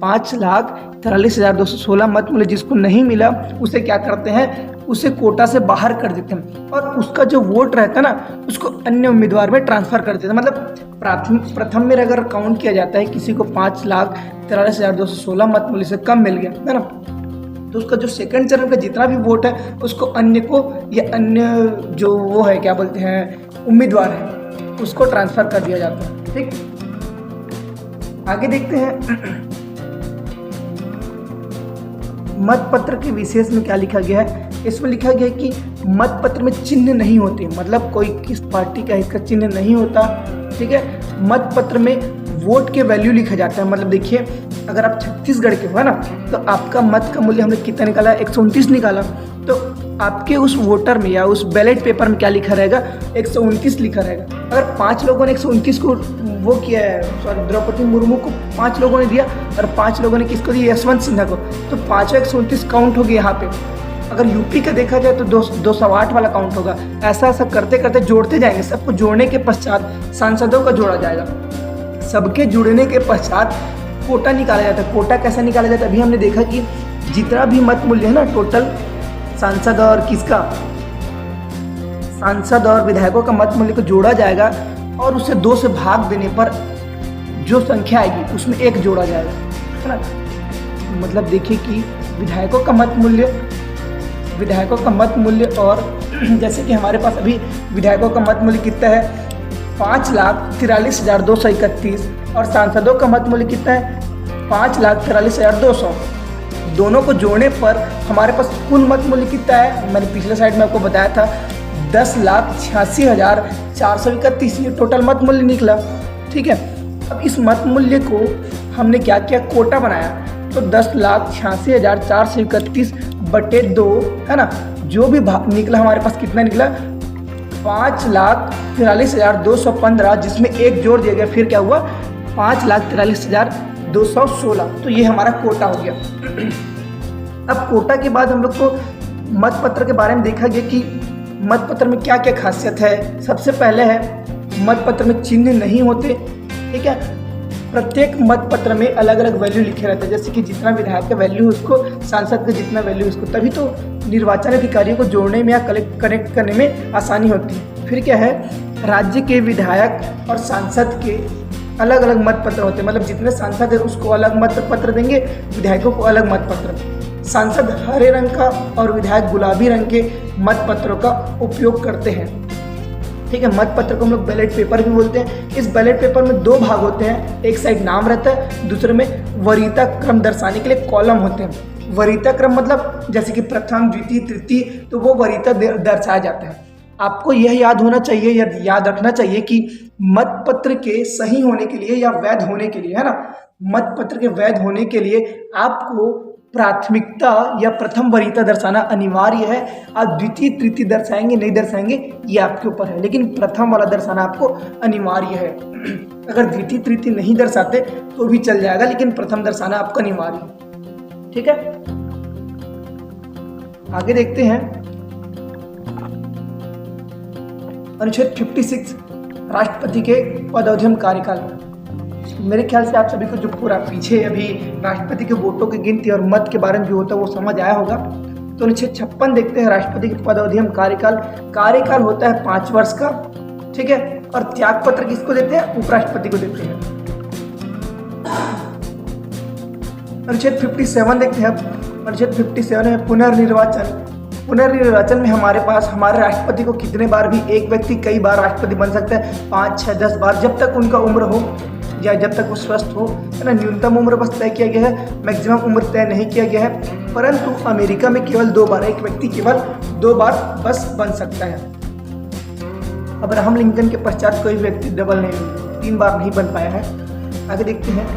5,43,216 मत मूल्य जिसको नहीं मिला, उसे क्या करते हैं, उसे कोटा से बाहर कर देते हैं और उसका जो वोट रहता है ना, उसको अन्य उम्मीदवार में ट्रांसफर कर देते हैं। मतलब प्रथम में अगर काउंट किया जाता है, किसी को 5,43,216 मत मूल्य से कम मिल गया, है ना, तो उसका जो सेकंड चरण का जितना भी वोट है उसको अन्य को, या अन्य जो वो है क्या बोलते हैं उम्मीदवार है, उसको ट्रांसफर कर दिया जाता है। ठीक, आगे देखते हैं मत पत्र के विशेष में क्या लिखा गया है। इसमें लिखा गया है कि मत पत्र में चिन्ह नहीं होते, मतलब कोई किस पार्टी का इसका चिन्ह नहीं होता। ठीक है, मत पत्र में वोट के वैल्यू लिखा जाता है। मतलब देखिए अगर आप छत्तीसगढ़ के हो, है ना, तो आपका मत का मूल्य हमने कितना निकाला, 129 निकाला, तो आपके उस वोटर में या उस बैलेट पेपर में क्या लिखा रहेगा, 129 लिखा रहेगा। अगर 5 लोगों ने 129 को वो किया है, सॉरी द्रौपदी मुर्मू को 5 लोगों ने दिया और 5 लोगों ने किसको दिया, यशवंत सिन्हा को, तो 5 129 काउंट होगी यहाँ पे। अगर यूपी का देखा जाए तो 208 वाला काउंट होगा। ऐसा ऐसा करते करते जोड़ते जाएंगे, सबको जोड़ने के पश्चात सांसदों का जोड़ा जाएगा। सबके जुड़ने के पश्चात कोटा निकाला जाता है। कोटा कैसा निकाला जाता है, अभी हमने देखा कि जितना भी मत मूल्य है ना, टोटल सांसद और किसका, सांसद और विधायकों का मत मूल्य को जोड़ा जाएगा और उसे 2 से भाग देने पर जो संख्या आएगी उसमें 1 जोड़ा जाएगा, है ना। मतलब देखिए कि विधायकों का मत मूल्य और जैसे कि हमारे पास अभी विधायकों का मत मूल्य कितना है 5,43,231 और सांसदों का मत मूल्य कितना है 5,43,200। दोनों को जोड़ने पर हमारे पास कुल मत मूल्य कितना है, मैंने पिछले साइड में आपको बताया था 10,86,431 ये टोटल मत मूल्य निकला। ठीक है, अब इस मत मूल्य को हमने क्या किया, कोटा बनाया। तो 10,86,431 बटे 2, है ना, जो भी निकला हमारे पास कितना निकला 5,43,215, जिसमें 1 जोड़ दिया गया, फिर क्या हुआ 5,43,216। तो ये हमारा कोटा हो गया। अब कोटा के बाद हम लोग को मतपत्र के बारे में देखा गया कि मतपत्र में क्या क्या खासियत है। सबसे पहले है मतपत्र में चिन्ह नहीं होते। ठीक है, प्रत्येक मतपत्र में अलग अलग वैल्यू लिखे रहते हैं, जैसे कि जितना विधायक का वैल्यू उसको, सांसद का जितना वैल्यू उसको, तभी तो निर्वाचन अधिकारियों को जोड़ने में या कनेक्ट करने में आसानी होती है। फिर क्या है, राज्य के विधायक और सांसद के अलग अलग मतपत्र होते हैं, मतलब जितने सांसद है उसको अलग मतपत्र देंगे, विधायकों को अलग मतपत्र। सांसद हरे रंग का और विधायक गुलाबी रंग के मतपत्रों का उपयोग करते हैं। ठीक है, मतपत्र को हम लोग बैलेट पेपर भी बोलते हैं। इस बैलेट पेपर में 2 भाग होते हैं, एक साइड नाम रहता है, दूसरे में वरीयता क्रम दर्शाने के लिए कॉलम होते हैं। वरीयता क्रम मतलब जैसे कि प्रथम, द्वितीय, तृतीय, तो वो वरीयता दर्शाया जाता है। आपको यह याद होना चाहिए या याद रखना चाहिए कि मतपत्र के सही होने के लिए या वैध होने के लिए, है ना, मतपत्र के वैध होने के लिए आपको प्राथमिकता या प्रथम वरीयता दर्शाना अनिवार्य है। आप द्वितीय, तृतीय दर्शाएंगे नहीं दर्शाएंगे ये आपके ऊपर है, लेकिन प्रथम वाला दर्शाना आपको अनिवार्य है। अगर द्वितीय, तृतीय नहीं दर्शाते तो भी चल जाएगा, लेकिन प्रथम दर्शाना आपका अनिवार्य है। ठीक है, आगे देखते हैं अनुच्छेद 56 राष्ट्रपति के पद अवधि कार्यकाल। मेरे ख्याल से आप सभी को जो पूरा पीछे अभी राष्ट्रपति के वोटों की गिनती और मत के बारे में जो होता है वो समझ आया होगा। तो अनुच्छेद 56 देखते हैं, राष्ट्रपति के पद अवधि कार्यकाल होता है 5 वर्ष का। ठीक है, और त्याग पत्र किसको देते हैं, उपराष्ट्रपति को देते हैं। अनुच्छेद 57 देखते हैं। अनुच्छेद 57 है पुनर्निर्वाचन में हमारे पास हमारे राष्ट्रपति को कितने बार भी एक व्यक्ति कई बार राष्ट्रपति बन सकता है, 5, 6, 10 बार, जब तक उनका उम्र हो या जब तक वो स्वस्थ हो, है ना। न्यूनतम उम्र बस तय किया गया है, मैक्सिमम उम्र तय नहीं किया गया है। परंतु अमेरिका में केवल 2 बार, एक व्यक्ति केवल 2 बार बस बन सकता है। अब्राहम लिंकन के पश्चात कोई व्यक्ति डबल नहीं, 3 बार नहीं बन पाया है। आगे देखते हैं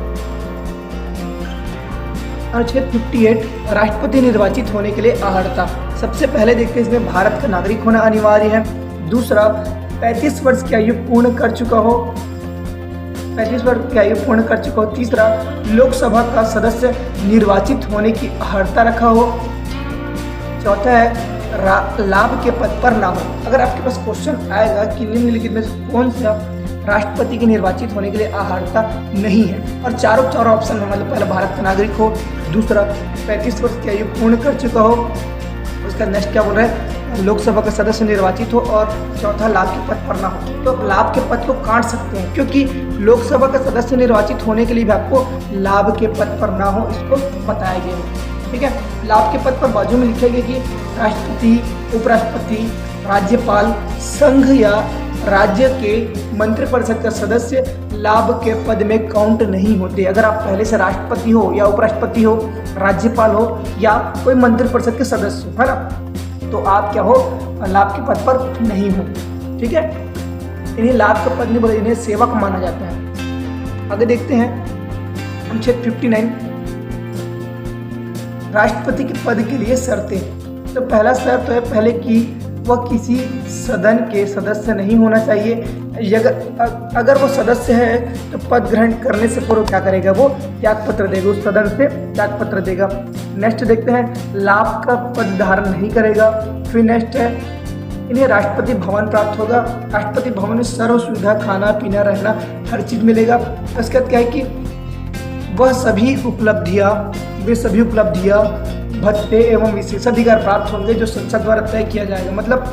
अनुच्छेद 58 राष्ट्रपति निर्वाचित होने के लिए अर्हता। सबसे पहले देखते हैं इसमें भारत का नागरिक होना अनिवार्य है। दूसरा 35 वर्ष की आयु पूर्ण कर चुका हो, 35 वर्ष की आयु पूर्ण कर चुका हो। तीसरा लोकसभा का सदस्य निर्वाचित होने की अर्हता रखा हो। चौथा है लाभ के पद पर ना हो। अगर आपके पास क्वेश्चन आएगा कि निम्नलिखित में से कौन सा राष्ट्रपति के निर्वाचित होने के लिए अर्हता नहीं है, और चारों ऑप्शन है, मतलब पहला भारत का नागरिक हो, दूसरा 35 वर्ष की आयु पूर्ण कर चुका हो, उसका नेक्स्ट क्या बोल रहा है लोकसभा का सदस्य निर्वाचित हो, और चौथा लाभ के पद पर ना हो। तो लाभ के पद को काट सकते हैं, क्योंकि लोकसभा का सदस्य निर्वाचित होने के लिए भी आपको लाभ के पद पर ना हो इसको बताया गया है। ठीक है, लाभ के पद पर बाजू में लिखा गया कि राष्ट्रपति, उपराष्ट्रपति, राज्यपाल, संघ या राज्य के मंत्रिपरिषद का सदस्य लाभ के पद में काउंट नहीं होते। अगर आप पहले से राष्ट्रपति हो या उपराष्ट्रपति हो, राज्यपाल हो या कोई मंत्रिपरिषद के सदस्य हो, है ना, तो आप क्या हो लाभ के पद पर नहीं हो। ठीक है, इन्हें लाभ का पद नहीं बोले, इन्हें सेवक माना जाता है। आगे देखते हैं अनुच्छेद 59 राष्ट्रपति के पद के लिए शर्तें। तो पहला शर्त है पहले कि वह किसी सदन के सदस्य नहीं होना चाहिए। अगर वो सदस्य है तो पद ग्रहण करने से पूर्व क्या करेगा, वो त्यागपत्र देगा, उस सदन से त्यागपत्र देगा। नेक्स्ट देखते हैं लाभ का पद धारण नहीं करेगा। फिर नेक्स्ट है इन्हें राष्ट्रपति भवन प्राप्त होगा। राष्ट्रपति भवन में सर्व सुविधा, खाना पीना रहना हर चीज़ मिलेगा। उसके बाद क्या है कि वे सभी उपलब्धियाँ भत्ते एवं विशेषाधिकार प्राप्त होंगे जो संसद द्वारा तय किया जाएगा। मतलब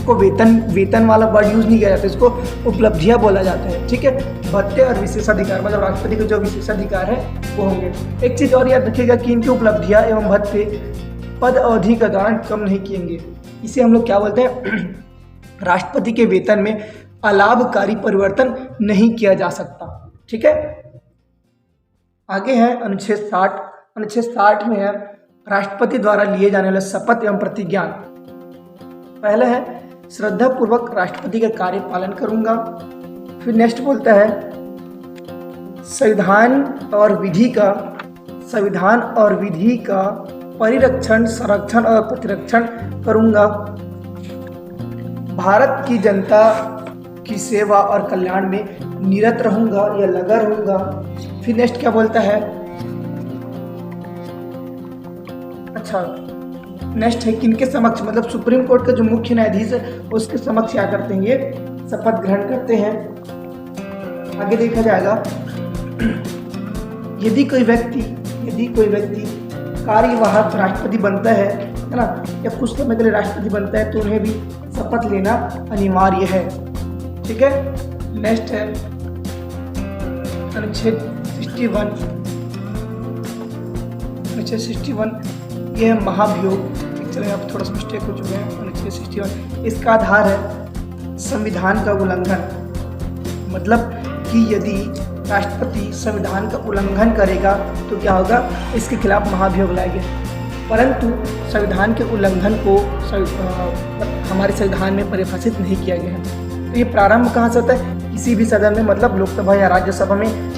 को वेतन वाला वर्ड यूज़ नहीं किया जाता, इसको उपलब्धियां बोला जाता है। ठीक है, भत्ते और विशेषाधिकार, मतलब राष्ट्रपति के जो विशेषाधिकार है वो होंगे। एक चीज़ और याद रखिएगा कि इनकी उपलब्धियां एवं भत्ते पद अवधि के दौरान कम नहीं किएंगे। इसे हम लोग क्या बोलते हैं, राष्ट्रपति के वेतन में अलाभकारी परिवर्तन नहीं किया जा सकता। ठीक है, आगे है अनुच्छेद 60। अनुच्छेद 60 में है राष्ट्रपति द्वारा लिए जाने वाले शपथ एवं प्रतिज्ञान। पहला है श्रद्धा पूर्वक राष्ट्रपति का कार्य पालन करूंगा। फिर नेक्स्ट बोलता है संविधान और विधि का परिरक्षण, संरक्षण और प्रतिरक्षण करूंगा। भारत की जनता की सेवा और कल्याण में निरत रहूंगा या लगा रहूंगा। फिर नेक्स्ट क्या बोलता है, अच्छा नेक्स्ट है किनके समक्ष, मतलब सुप्रीम कोर्ट का जो मुख्य न्यायाधीश है उसके समक्ष क्या करते हैं, ये शपथ ग्रहण करते हैं। आगे देखा जाएगा यदि कोई व्यक्ति कार्यवाहक राष्ट्रपति बनता है ना, या कुछ समय के लिए राष्ट्रपति बनता है तो उन्हें भी शपथ लेना अनिवार्य है। ठीक है, नेक्स्ट है अनुच्छेद 61। अनुच्छेद 61 ये है महाभियोग। चलिए अब थोड़ा सा मिस्टेक हो चुके हैं। अनुच्छेद 61 इसका आधार है संविधान का उल्लंघन, मतलब कि यदि राष्ट्रपति संविधान का उल्लंघन करेगा तो क्या होगा, इसके खिलाफ महाभियोग लाएंगे। परंतु संविधान के उल्लंघन को हमारे संविधान में परिभाषित नहीं किया गया है। तो ये प्रारंभ कहाँ से होता है, किसी भी सदन में, मतलब लोकसभा या राज्यसभा में।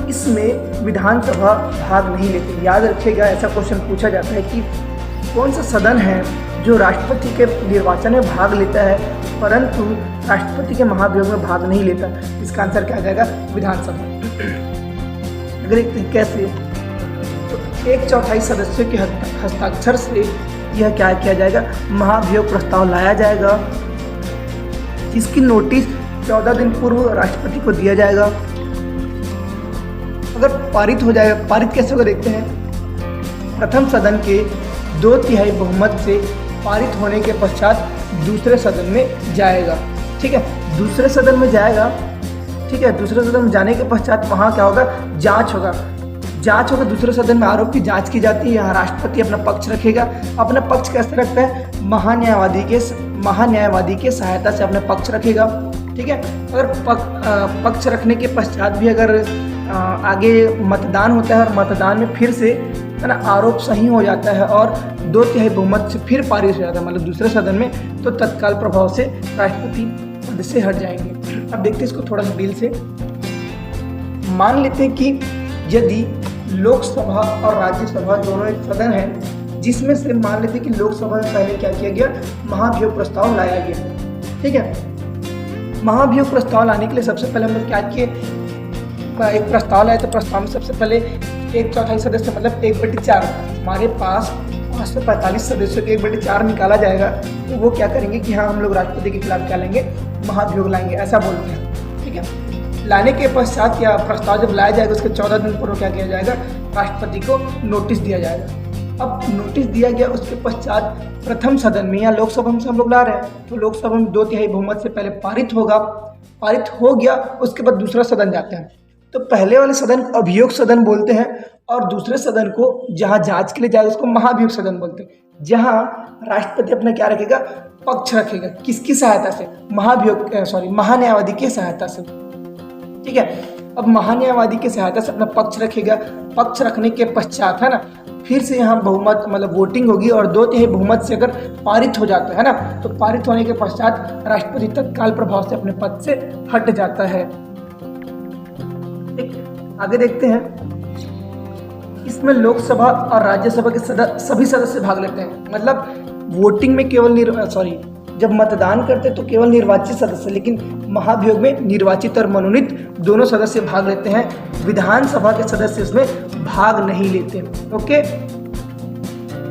इसमें विधानसभा भाग नहीं लेती। याद रखिएगा, ऐसा क्वेश्चन पूछा जाता है कि कौन सा सदन है जो राष्ट्रपति के निर्वाचन में भाग लेता है परंतु राष्ट्रपति के महाभियोग में भाग नहीं लेता। इसका आंसर क्या आ जाएगा, विधानसभा। अगर एक कैसे, तो 1/4 सदस्यों के हस्ताक्षर से यह क्या किया जाएगा, महाभियोग प्रस्ताव लाया जाएगा, जिसकी नोटिस 14 दिन पूर्व राष्ट्रपति को दिया जाएगा। अगर पारित हो जाएगा, पारित कैसे होगा देखते हैं। प्रथम सदन के 2/3 बहुमत से पारित होने के पश्चात दूसरे सदन में जाएगा। ठीक है, दूसरे सदन में जाएगा। ठीक है, दूसरे सदन में जाने के पश्चात वहाँ क्या होगा, जांच होगा। दूसरे सदन में आरोप की जांच की जाती है। यहाँ राष्ट्रपति अपना पक्ष रखेगा। अपना पक्ष कैसे रखता है, महान्यायवादी के सहायता से अपना पक्ष रखेगा। ठीक है, अगर पक्ष रखने के पश्चात भी अगर आगे मतदान होता है और मतदान में फिर से है ना आरोप सही हो जाता है और 2/3 बहुमत से फिर पारित हो जाता है, मतलब दूसरे सदन में, तो तत्काल प्रभाव से राष्ट्रपति पद से हट जाएंगे। अब देखते हैं इसको थोड़ा सा डील से। मान लेते हैं कि यदि लोकसभा और राज्यसभा दोनों एक सदन है, जिसमें से मान लेते हैं कि लोकसभा में पहले क्या किया गया, महाभियोग प्रस्ताव लाया गया। ठीक है, महाभियोग प्रस्ताव लाने के लिए सबसे पहले हम लोग क्या किए, एक प्रस्ताव लाए। तो प्रस्ताव में सबसे पहले 1/4 सदस्य, मतलब 1/4 हमारे पास 545 सदस्यों के 1/4 निकाला जाएगा। तो वो क्या करेंगे कि हाँ हम लोग राष्ट्रपति के खिलाफ क्या लेंगे, महाभियोग लाएंगे, ऐसा बोलते हैं। ठीक है, लाने के पश्चात या प्रस्ताव जब लाया जाएगा उसके 14 दिन पूर्व क्या किया जाएगा, राष्ट्रपति को नोटिस दिया जाएगा। अब नोटिस दिया गया, उसके पश्चात प्रथम सदन में या लोकसभा में से हम लोग ला रहे हैं तो लोकसभा में 2/3 बहुमत से पहले पारित होगा। पारित हो गया, उसके बाद दूसरा सदन जाते हैं। तो पहले वाले सदन को अभियोग सदन बोलते हैं और दूसरे सदन को जहां जांच के लिए जाएगा उसको महाभियोग सदन बोलते हैं, जहां राष्ट्रपति अपना क्या रखेगा, पक्ष रखेगा। किसकी सहायता से, महान्यायवादी की सहायता से। ठीक है, अब महान्यायवादी की सहायता से अपना पक्ष रखेगा। पक्ष रखने के पश्चात है ना फिर से यहाँ बहुमत, मतलब वोटिंग होगी और 2/3 बहुमत से अगर पारित हो जाता है ना, तो पारित होने के पश्चात राष्ट्रपति तत्काल प्रभाव से अपने पद से हट जाता है। आगे देखते हैं, इसमें लोकसभा और राज्यसभा के सभी सदस्य भाग लेते हैं। मतलब वोटिंग में केवल जब मतदान करते तो केवल निर्वाचित सदस्य, लेकिन महाभियोग में निर्वाचित और मनोनीत दोनों सदस्य भाग लेते हैं। विधानसभा के सदस्य इसमें भाग नहीं लेते। ओके,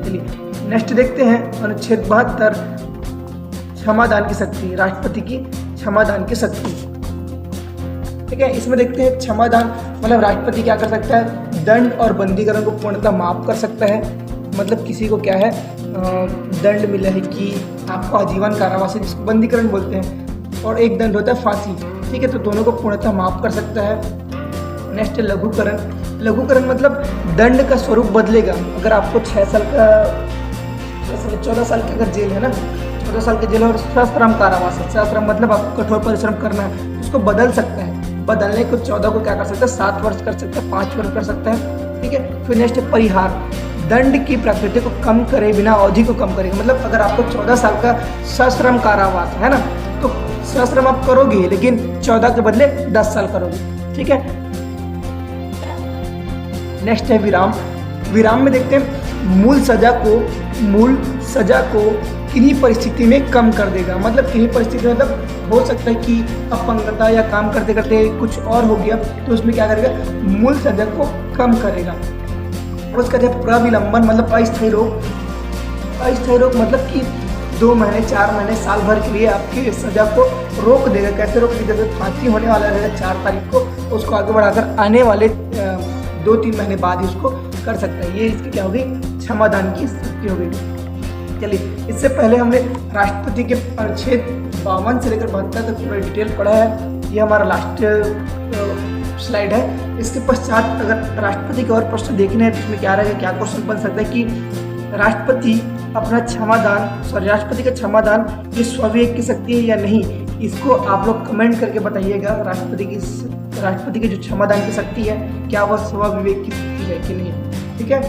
चलिए नेक्स्ट देखते हैं अनुच्छेद 72 क्षमादान की शक्ति, राष्ट्रपति की क्षमादान की शक्ति। ठीक है, इसमें देखते हैं क्षमादान मतलब राष्ट्रपति क्या कर सकता है, दंड और बंदीकरण को पूर्णतः माफ कर सकता है। मतलब किसी को क्या है, दंड मिला है कि आपको आजीवन कारावास, जिसको बंदीकरण बोलते हैं, और एक दंड होता है फांसी। ठीक है, तो दोनों को पूर्णतः माफ कर सकता है। नेक्स्ट है लघुकरण। लघुकरण मतलब दंड का स्वरूप बदलेगा। अगर आपको 6 साल का 14 साल की अगर जेल है ना, 14 साल की जेल और सश्रम कारावास है। सश्रम मतलब आपको कठोर परिश्रम करना है, उसको बदल सकता है। बदलने को 14 को क्या कर सकता है, 7 वर्ष कर सकता है, 5 वर्ष कर सकता है। ठीक है, फिर नेक्स्ट है परिहार। दंड की प्रकृति को कम करे बिना अवधि को कम करेगा। मतलब अगर आपको 14 साल का सश्रम कारावास है ना, तो सश्रम आप करोगे लेकिन 14 के बदले 10 साल करोगे। ठीक है, नेक्स्ट है विराम। विराम में देखते हैं मूल सजा को किन्हीं परिस्थिति में कम कर देगा। मतलब किन्हीं परिस्थिति में मतलब हो सकता है कि अपंगता या काम करते करते कुछ और हो गया, तो उसमें क्या करेगा, मूल सजा को कम करेगा। उसका जब प्रविलंबन मतलब अस्थायी रोक। अस्थायी रोक मतलब कि 2 महीने 4 महीने साल भर के लिए आपकी सजा को रोक देगा। कैसे रोक देगा, जैसे फांसी होने वाला रहेगा 4 तारीख को, तो उसको आगे बढ़ाकर आने वाले 2-3 महीने बाद ही उसको कर सकता है। ये इसकी क्या होगी, क्षमादान की स्थिति हो गई। चलिए, इससे पहले हमने राष्ट्रपति के अनुच्छेद 52 से लेकर 72 तक पूरा डिटेल पढ़ा है। ये हमारा लास्ट स्लाइड है। इसके पश्चात अगर राष्ट्रपति के और प्रश्न देखने हैं तो इसमें क्या रहेगा, क्या क्वेश्चन बन सकता है कि राष्ट्रपति का क्षमादान ये स्वविवेक की शक्ति है या नहीं। इसको आप लोग कमेंट करके बताइएगा। राष्ट्रपति की जो क्षमादान की शक्ति है, क्या वह स्वविवेक की शक्ति है कि नहीं। ठीक है,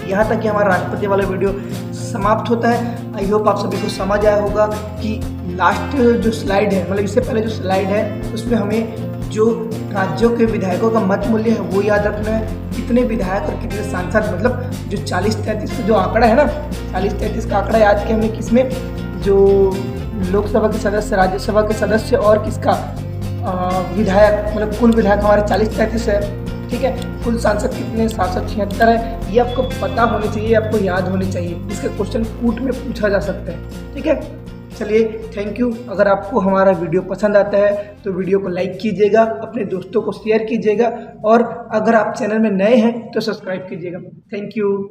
यहाँ तक कि हमारा राष्ट्रपति वाला वीडियो समाप्त होता है। आई होप आप सभी को समझ आया होगा कि लास्ट जो स्लाइड है, मतलब इससे पहले जो स्लाइड है, उसमें हमें जो राज्यों के विधायकों का मत मूल्य है वो याद रखना है। कितने विधायक और कितने सांसद, मतलब जो 40-33 का जो आंकड़ा है ना, 40-33 का आंकड़ा याद किया हमने किसमें, जो लोकसभा के सदस्य, राज्यसभा के सदस्य और किसका विधायक, मतलब कुल विधायक हमारे 40-33 है। ठीक है, कुल सांसद कितने, 776 है। ये आपको पता होने चाहिए, आपको याद होने चाहिए। इसका क्वेश्चन कूट में पूछा जा सकता है। ठीक है, चलिए थैंक यू। अगर आपको हमारा वीडियो पसंद आता है तो वीडियो को लाइक कीजिएगा, अपने दोस्तों को शेयर कीजिएगा, और अगर आप चैनल में नए हैं तो सब्सक्राइब कीजिएगा। Thank you.